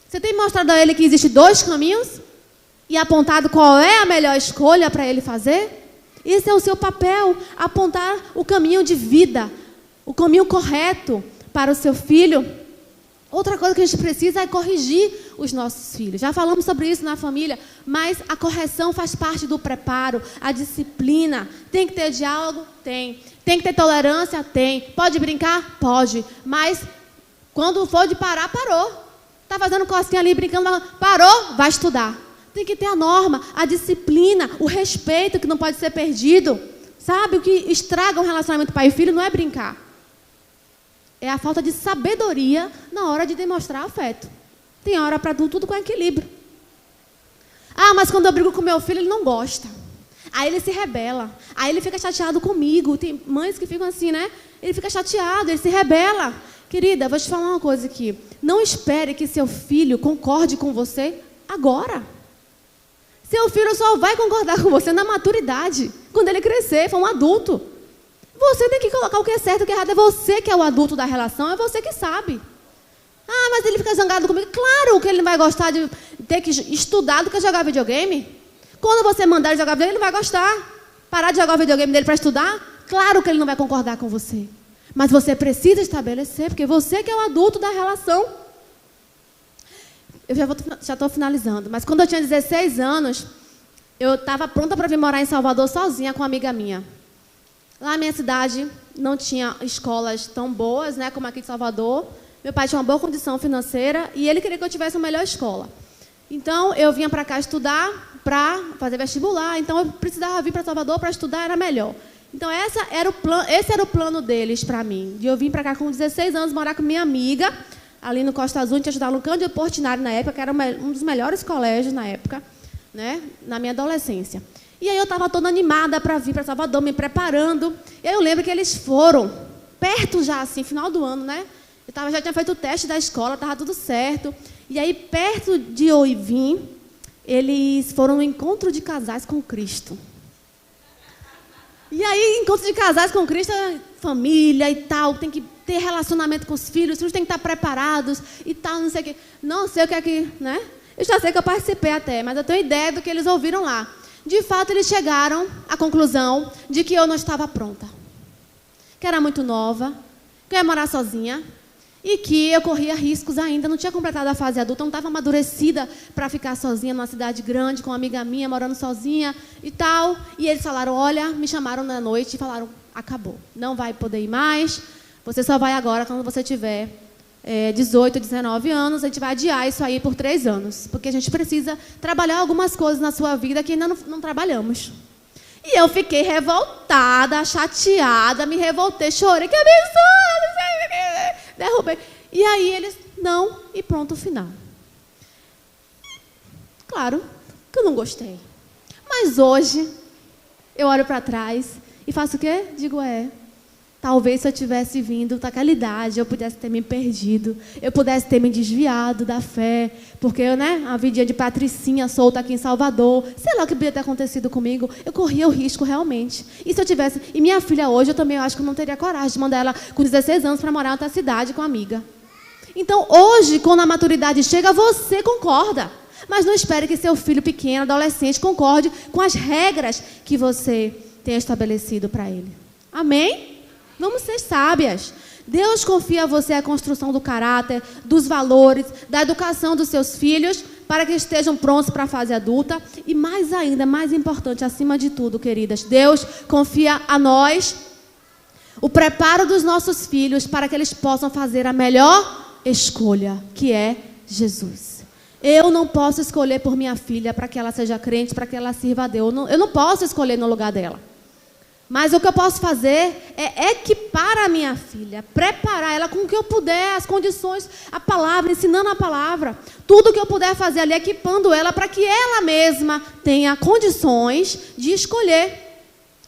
Você tem mostrado a ele que existem 2 caminhos? E apontado qual é a melhor escolha para ele fazer? Esse é o seu papel, apontar o caminho de vida, o caminho correto para o seu filho. Outra coisa que a gente precisa é corrigir os nossos filhos. Já falamos sobre isso na família, mas a correção faz parte do preparo, a disciplina. Tem que ter diálogo? Tem. Tem que ter tolerância? Tem. Pode brincar? Pode. Mas quando for de parar, parou. Está fazendo cosquinha ali, brincando, parou, vai estudar. Tem que ter a norma, a disciplina, o respeito que não pode ser perdido. Sabe, o que estraga um relacionamento pai e filho não é brincar. É a falta de sabedoria na hora de demonstrar afeto. Tem hora para tudo com equilíbrio. Ah, mas quando eu brigo com meu filho, ele não gosta. Aí ele se rebela. Aí ele fica chateado comigo. Tem mães que ficam assim, né? Ele fica chateado, ele se rebela. Querida, vou te falar uma coisa aqui. Não espere que seu filho concorde com você agora. Seu filho só vai concordar com você na maturidade, quando ele crescer, for um adulto. Você tem que colocar o que é certo e o que é errado. É você que é o adulto da relação, é você que sabe. Ah, mas ele fica zangado comigo. Claro que ele não vai gostar de ter que estudar do que jogar videogame. Quando você mandar ele jogar videogame, ele não vai gostar. Parar de jogar o videogame dele para estudar, claro que ele não vai concordar com você. Mas você precisa estabelecer, porque você que é o adulto da relação. Eu já estou finalizando. Mas quando eu tinha 16 anos, eu estava pronta para vir morar em Salvador sozinha com uma amiga minha. Lá na minha cidade não tinha escolas tão boas, né, como aqui de Salvador. Meu pai tinha uma boa condição financeira e ele queria que eu tivesse uma melhor escola. Então, eu vinha para cá estudar, para fazer vestibular. Então, eu precisava vir para Salvador para estudar, era melhor. Então, esse era o plano deles para mim. De eu vir para cá com 16 anos, morar com minha amiga, ali no Costa Azul. A gente ia estudar no Cândido Portinari na época, que era um dos melhores colégios na época, né, na minha adolescência. E aí eu estava toda animada para vir para Salvador, me preparando. E aí eu lembro que eles foram, perto já, assim, final do ano, né? Já tinha feito o teste da escola, estava tudo certo. E aí, perto de eu vir, eles foram no encontro de casais com Cristo. E aí, encontro de casais com Cristo, família e tal, tem que ter relacionamento com os filhos têm que estar preparados e tal, não sei o quê. Não sei o que é que, né? Eu já sei que eu participei até, mas eu tenho ideia do que eles ouviram lá. De fato, eles chegaram à conclusão de que eu não estava pronta. Que era muito nova, que eu ia morar sozinha e que eu corria riscos ainda. Não tinha completado a fase adulta, não estava amadurecida para ficar sozinha numa cidade grande, com uma amiga minha, morando sozinha e tal. E eles falaram, olha, me chamaram na noite e falaram, acabou, não vai poder ir mais, você só vai agora quando você tiver 18, 19 anos, a gente vai adiar isso aí por 3 anos, porque a gente precisa trabalhar algumas coisas na sua vida que ainda não trabalhamos. E eu fiquei revoltada, chateada, me revoltei, chorei, que absurdo, derrubei. E aí eles, não, e pronto, o final. Claro que eu não gostei. Mas hoje, eu olho para trás e faço o quê? Digo, talvez se eu tivesse vindo naquela idade, eu pudesse ter me perdido, eu pudesse ter me desviado da fé, porque eu, a vidinha de patricinha solta aqui em Salvador, sei lá o que podia ter acontecido comigo, eu corria o risco realmente. E se eu tivesse, e minha filha hoje, eu também acho que eu não teria coragem de mandar ela com 16 anos para morar em outra cidade com uma amiga. Então, hoje, quando a maturidade chega, você concorda. Mas não espere que seu filho pequeno, adolescente, concorde com as regras que você tenha estabelecido para ele. Amém? Vamos ser sábias. Deus confia a você a construção do caráter, dos valores, da educação dos seus filhos, para que estejam prontos para a fase adulta. E mais ainda, mais importante, acima de tudo, queridas, Deus confia a nós o preparo dos nossos filhos para que eles possam fazer a melhor escolha, que é Jesus. Eu não posso escolher por minha filha para que ela seja crente, para que ela sirva a Deus. Eu não posso escolher no lugar dela. Mas o que eu posso fazer é equipar a minha filha, preparar ela com o que eu puder, as condições, a palavra, ensinando a palavra. Tudo o que eu puder fazer ali, equipando ela para que ela mesma tenha condições de escolher.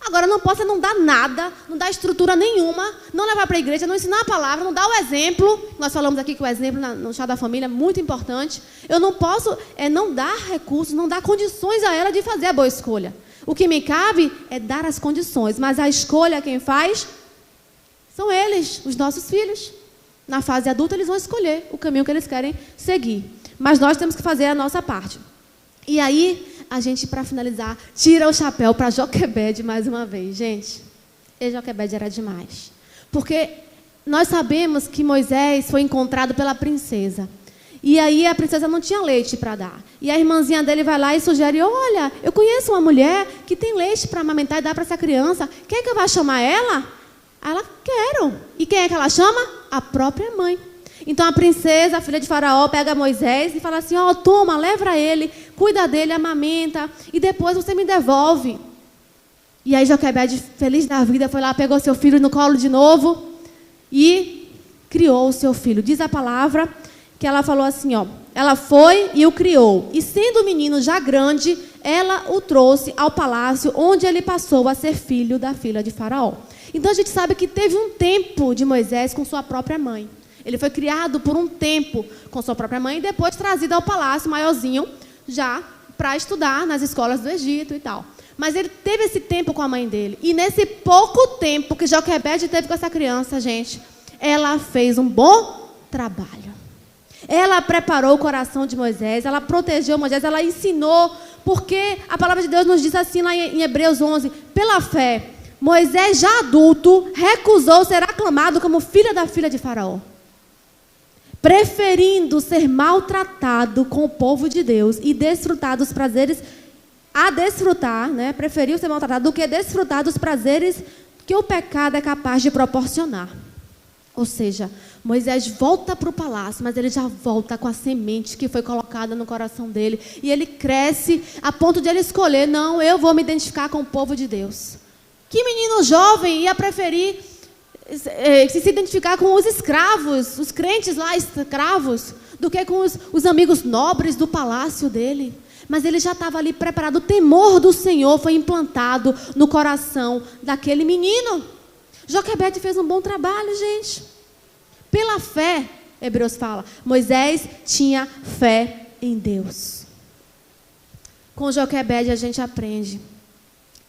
Agora, não posso não dar nada, não dar estrutura nenhuma, não levar para a igreja, não ensinar a palavra, não dar o exemplo. Nós falamos aqui que o exemplo no chá da família é muito importante. Eu não posso não dar recursos, não dar condições a ela de fazer a boa escolha. O que me cabe é dar as condições, mas a escolha quem faz são eles, os nossos filhos. Na fase adulta eles vão escolher o caminho que eles querem seguir. Mas nós temos que fazer a nossa parte. E aí, a gente, para finalizar, tira o chapéu para Joquebede mais uma vez. Gente, Joquebede era demais. Porque nós sabemos que Moisés foi encontrado pela princesa. E aí a princesa não tinha leite para dar. E a irmãzinha dele vai lá e sugere, olha, eu conheço uma mulher que tem leite para amamentar e dar para essa criança. Quer que eu vá chamar ela? Ela, quero. E quem é que ela chama? A própria mãe. Então a princesa, a filha de Faraó, pega Moisés e fala assim, toma, leva ele, cuida dele, amamenta, e depois você me devolve. E aí Joquebede, feliz da vida, foi lá, pegou seu filho no colo de novo e criou o seu filho. Diz a palavra que ela falou assim, ela foi e o criou. E sendo o menino já grande, ela o trouxe ao palácio, onde ele passou a ser filho da filha de Faraó. Então a gente sabe que teve um tempo de Moisés com sua própria mãe. Ele foi criado por um tempo com sua própria mãe e depois trazido ao palácio, maiorzinho, já para estudar nas escolas do Egito e tal. Mas ele teve esse tempo com a mãe dele. E nesse pouco tempo que Joquebede teve com essa criança, gente, ela fez um bom trabalho. Ela preparou o coração de Moisés, ela protegeu Moisés, ela ensinou, porque a palavra de Deus nos diz assim lá em Hebreus 11, pela fé, Moisés já adulto recusou ser aclamado como filha da filha de Faraó, preferindo ser maltratado com o povo de Deus e desfrutar dos prazeres, preferiu ser maltratado do que desfrutar dos prazeres que o pecado é capaz de proporcionar. Ou seja, Moisés volta para o palácio, mas ele já volta com a semente que foi colocada no coração dele. E ele cresce a ponto de ele escolher, não, eu vou me identificar com o povo de Deus. Que menino jovem ia preferir se identificar com os escravos, os crentes lá escravos, do que com os amigos nobres do palácio dele. Mas ele já estava ali preparado, o temor do Senhor foi implantado no coração daquele menino. Joquebede fez um bom trabalho, gente. Pela fé, Hebreus fala, Moisés tinha fé em Deus. Com Joquebede a gente aprende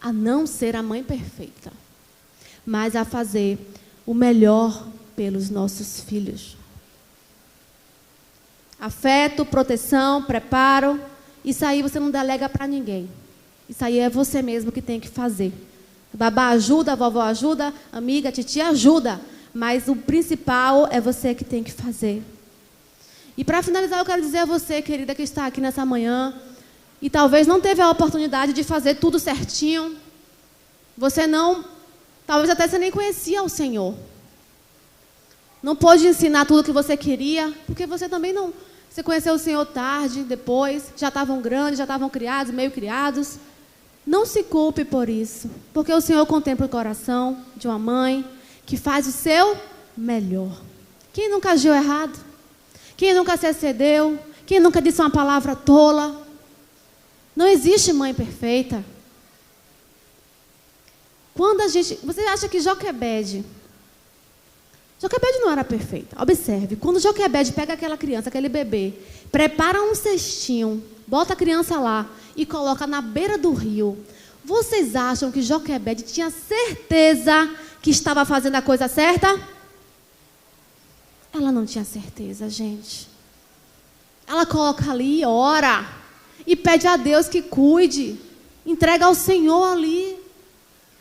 a não ser a mãe perfeita, mas a fazer o melhor pelos nossos filhos. Afeto, proteção, preparo, isso aí você não delega para ninguém. Isso aí é você mesmo que tem que fazer. Babá ajuda, a vovó ajuda, amiga, a titia ajuda. Mas o principal é você que tem que fazer. E para finalizar, eu quero dizer a você, querida, que está aqui nessa manhã, e talvez não teve a oportunidade de fazer tudo certinho. Você não, talvez até você nem conhecia o Senhor. Não pôde ensinar tudo o que você queria, porque você também não... Você conheceu o Senhor tarde, depois, já estavam grandes, já estavam criados, meio criados. Não se culpe por isso, porque o Senhor contempla o coração de uma mãe que faz o seu melhor. Quem nunca agiu errado? Quem nunca se excedeu? Quem nunca disse uma palavra tola? Não existe mãe perfeita. Você acha que Joquebede não era perfeita? Observe, quando Joquebede pega aquela criança, aquele bebê, prepara um cestinho, bota a criança lá e coloca na beira do rio. Vocês acham que Joquebede tinha certeza que estava fazendo a coisa certa? Ela não tinha certeza, gente. Ela coloca ali, ora, e pede a Deus que cuide, entrega ao Senhor ali.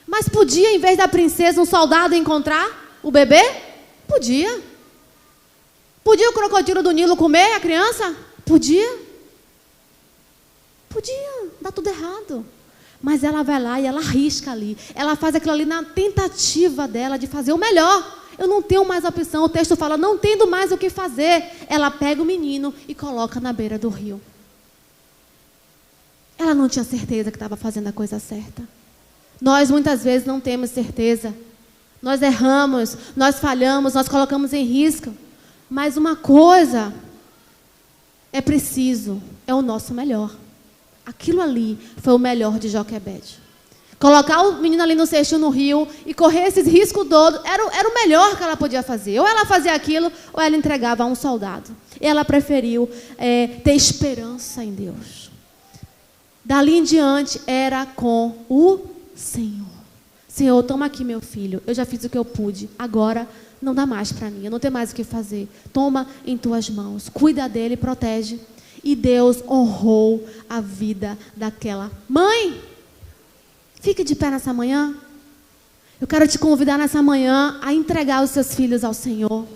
Mas podia, em vez da princesa, um soldado encontrar o bebê? Podia. Podia o crocodilo do Nilo comer a criança? Podia. Podia, dá tudo errado. Mas ela vai lá e ela arrisca ali. Ela faz aquilo ali na tentativa dela de fazer o melhor. Eu não tenho mais opção. O texto fala, não tendo mais o que fazer. Ela pega o menino e coloca na beira do rio. Ela não tinha certeza que estava fazendo a coisa certa. Nós muitas vezes não temos certeza. Nós erramos, nós falhamos, nós colocamos em risco. Mas uma coisa é preciso, é o nosso melhor. Aquilo ali foi o melhor de Joquebede. Colocar o menino ali no cestinho no rio e correr esses riscos todos, era o melhor que ela podia fazer. Ou ela fazia aquilo, ou ela entregava a um soldado. Ela preferiu ter esperança em Deus. Dali em diante, era com o Senhor. Senhor, toma aqui meu filho, eu já fiz o que eu pude, agora não dá mais para mim, eu não tenho mais o que fazer. Toma em tuas mãos, cuida dele, protege. E Deus honrou a vida daquela mãe. Fique de pé nessa manhã. Eu quero te convidar nessa manhã a entregar os seus filhos ao Senhor.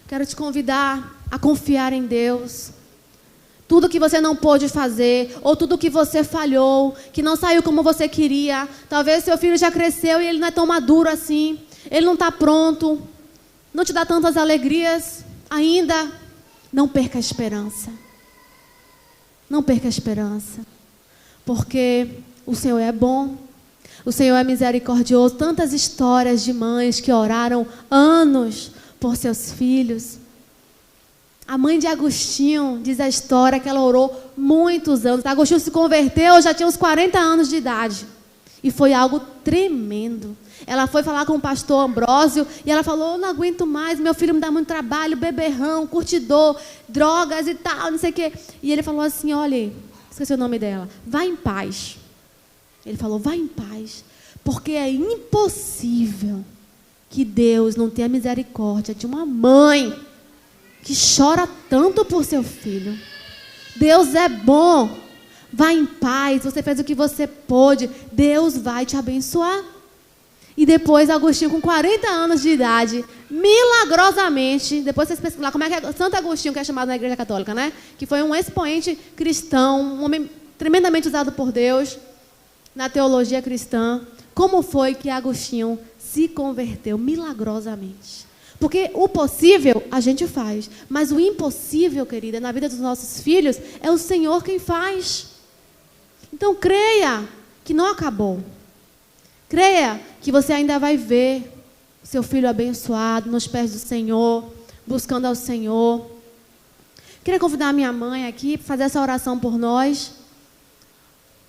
Quero te convidar a confiar em Deus. Tudo que você não pôde fazer, ou tudo que você falhou, que não saiu como você queria. Talvez seu filho já cresceu e ele não é tão maduro assim. Ele não está pronto. Não te dá tantas alegrias. Ainda, não perca a esperança. Não perca a esperança. Porque o Senhor é bom. O Senhor é misericordioso. Tantas histórias de mães que oraram anos por seus filhos. A mãe de Agostinho, diz a história, que ela orou muitos anos. Agostinho se converteu, já tinha uns 40 anos de idade. E foi algo tremendo. Ela foi falar com o pastor Ambrósio e ela falou: eu não aguento mais, meu filho me dá muito trabalho, beberrão, curtidor, drogas e tal, não sei o quê. E ele falou assim: olha, esqueci o nome dela, vai em paz. Ele falou: vai em paz, porque é impossível que Deus não tenha misericórdia de uma mãe que chora tanto por seu filho. Deus é bom. Vai em paz, você fez o que você pôde, Deus vai te abençoar. E depois Agostinho, com 40 anos de idade, milagrosamente, depois vocês pesquisam lá como é que é Santo Agostinho, que é chamado na Igreja Católica, né? Que foi um expoente cristão, um homem tremendamente usado por Deus na teologia cristã. Como foi que Agostinho se converteu milagrosamente? Porque o possível a gente faz, mas o impossível, querida, na vida dos nossos filhos, é o Senhor quem faz. Então creia que não acabou. Creia que você ainda vai ver seu filho abençoado nos pés do Senhor, buscando ao Senhor. Queria convidar a minha mãe aqui para fazer essa oração por nós.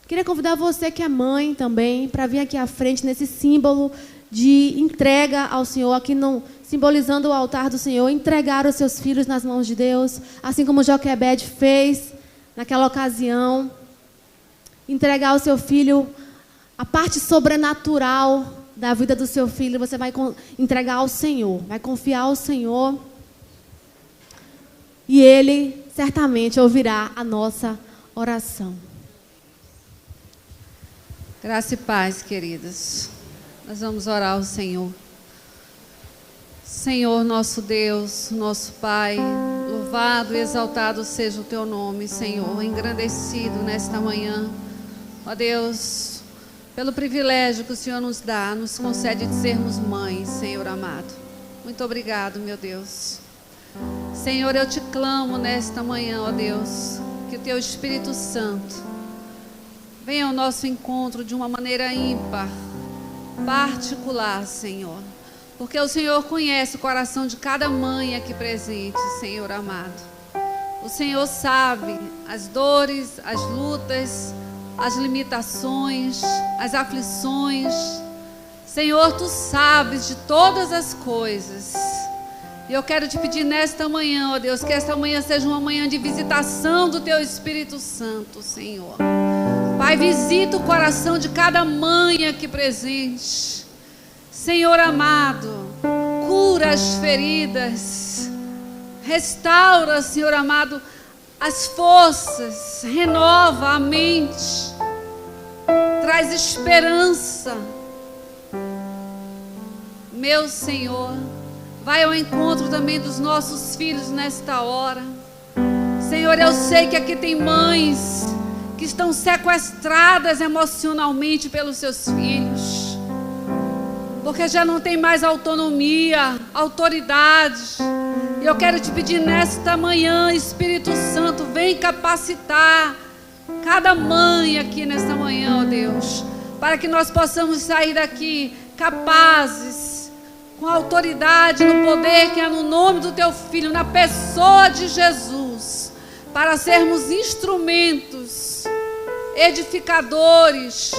Queria convidar você que é mãe também para vir aqui à frente nesse símbolo de entrega ao Senhor, aqui não, simbolizando o altar do Senhor, entregar os seus filhos nas mãos de Deus, assim como Joquebede fez naquela ocasião. Entregar ao seu filho a parte sobrenatural da vida do seu filho, você vai entregar ao Senhor, vai confiar ao Senhor, e Ele certamente ouvirá a nossa oração. Graça e paz, queridas. Nós vamos orar ao Senhor. Senhor, nosso Deus, nosso Pai, louvado e exaltado seja o Teu nome, Senhor, engrandecido nesta manhã. Ó Deus, pelo privilégio que o Senhor nos dá, nos concede de sermos mães, Senhor amado. Muito obrigado, meu Deus. Senhor, eu te clamo nesta manhã, ó Deus, que o Teu Espírito Santo venha ao nosso encontro de uma maneira ímpar, particular, Senhor, porque o Senhor conhece o coração de cada mãe aqui presente, Senhor amado. O Senhor sabe as dores, as lutas, as limitações, as aflições. Senhor, Tu sabes de todas as coisas. E eu quero te pedir nesta manhã, ó Deus, que esta manhã seja uma manhã de visitação do Teu Espírito Santo, Senhor. Pai, visita o coração de cada mãe aqui presente. Senhor amado, cura as feridas, restaura, Senhor amado, as forças, renova a mente, traz esperança. Meu Senhor, vai ao encontro também dos nossos filhos nesta hora. Senhor, eu sei que aqui tem mães que estão sequestradas emocionalmente pelos seus filhos, porque já não tem mais autonomia, autoridade. E eu quero te pedir nesta manhã, Espírito Santo, vem capacitar cada mãe aqui nesta manhã, ó Deus, para que nós possamos sair daqui capazes, com a autoridade, no poder que é no nome do Teu Filho, na pessoa de Jesus, para sermos instrumentos edificadores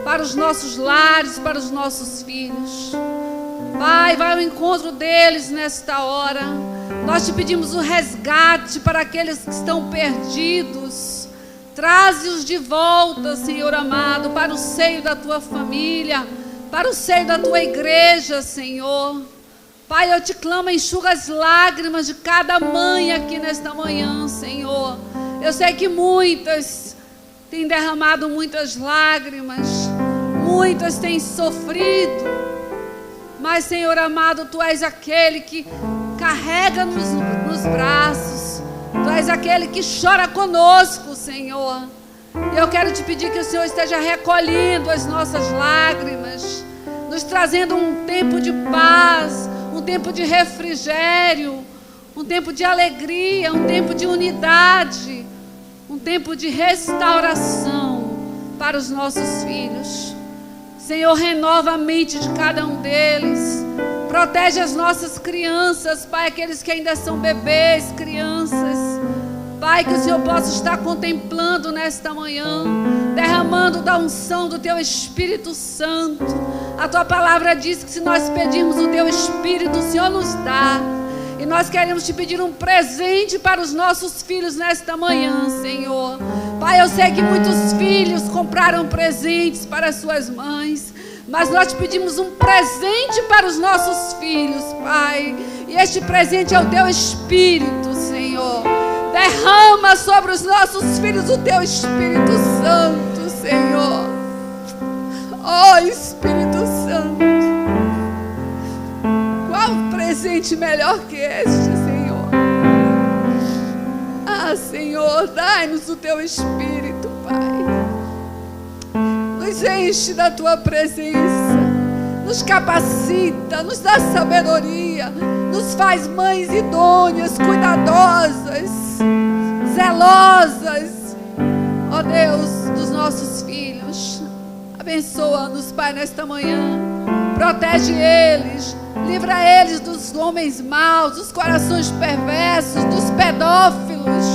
para os nossos lares, para os nossos filhos. Pai, vai ao encontro deles nesta hora. Nós te pedimos o resgate para aqueles que estão perdidos. Traze-os de volta, Senhor amado, para o seio da Tua família, para o seio da Tua igreja, Senhor. Pai, eu te clamo, enxuga as lágrimas de cada mãe aqui nesta manhã, Senhor. Eu sei que muitas têm derramado muitas lágrimas, muitas têm sofrido, mas, Senhor amado, Tu és aquele que carrega-nos nos braços, Tu és aquele que chora conosco, Senhor. E eu quero te pedir que o Senhor esteja recolhendo as nossas lágrimas, nos trazendo um tempo de paz, um tempo de refrigério, um tempo de alegria, um tempo de unidade, um tempo de restauração para os nossos filhos. Senhor, renova a mente de cada um deles. Protege as nossas crianças, Pai, aqueles que ainda são bebês, crianças. Pai, que o Senhor possa estar contemplando nesta manhã, derramando da unção do Teu Espírito Santo. A Tua palavra diz que se nós pedirmos o Teu Espírito, o Senhor nos dá. E nós queremos Te pedir um presente para os nossos filhos nesta manhã, Senhor. Pai, eu sei que muitos filhos compraram presentes para as suas mães, mas nós Te pedimos um presente para os nossos filhos, Pai. E este presente é o Teu Espírito, Senhor. Derrama sobre os nossos filhos o Teu Espírito Santo, Senhor. Oh, Espírito Santo. Qual presente melhor que este, Senhor? Ah, Senhor, dai-nos o Teu Espírito, Pai. Nos enche da Tua presença. Nos capacita, nos dá sabedoria. Nos faz mães idôneas, cuidadosas, zelosas, ó Deus, dos nossos filhos. Abençoa-nos, Pai, nesta manhã. Protege eles, livra eles dos homens maus, dos corações perversos, dos pedófilos.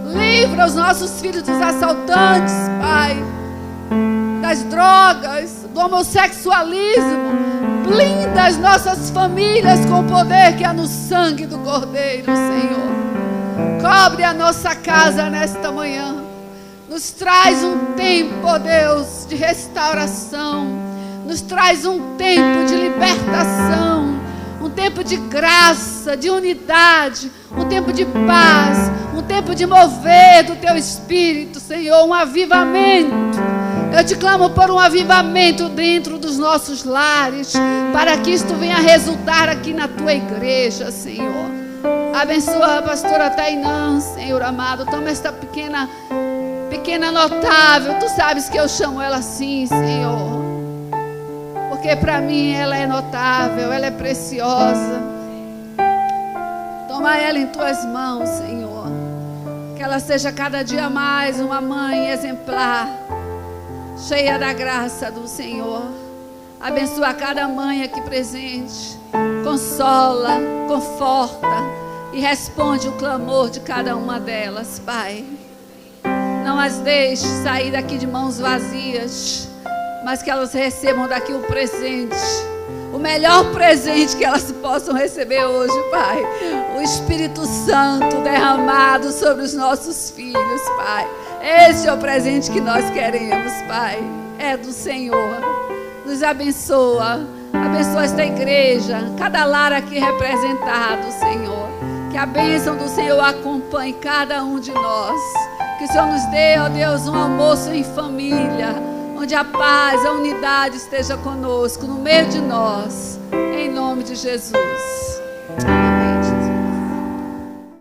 Livra os nossos filhos dos assaltantes, Pai, das drogas, do homossexualismo. Blinda as nossas famílias com o poder que há no sangue do Cordeiro, Senhor. Cobre a nossa casa nesta manhã. Nos traz um tempo, ó Deus, de restauração. Nos traz um tempo de libertação. Um tempo de graça, de unidade. Um tempo de paz. Um tempo de mover do Teu Espírito, Senhor. Um avivamento. Eu Te clamo por um avivamento dentro dos nossos lares, para que isto venha resultar aqui na Tua igreja, Senhor. Abençoa a pastora Tainã, Senhor amado. Toma esta pequena notável. Tu sabes que eu chamo ela assim, Senhor, porque para mim ela é notável, ela é preciosa. Toma ela em Tuas mãos, Senhor. Que ela seja cada dia mais uma mãe exemplar, cheia da graça do Senhor. Abençoa cada mãe aqui presente. Consola, conforta e responde o clamor de cada uma delas, Pai. Não as deixe sair daqui de mãos vazias, mas que elas recebam daqui o presente, o melhor presente que elas possam receber hoje, Pai. O Espírito Santo derramado sobre os nossos filhos, Pai. Esse é o presente que nós queremos, Pai. É do Senhor. Nos abençoa. Abençoa esta igreja, cada lar aqui representado, Senhor. Que a bênção do Senhor acompanhe cada um de nós. Que o Senhor nos dê, ó Deus, um almoço em família, onde a paz, a unidade esteja conosco, no meio de nós. Em nome de Jesus.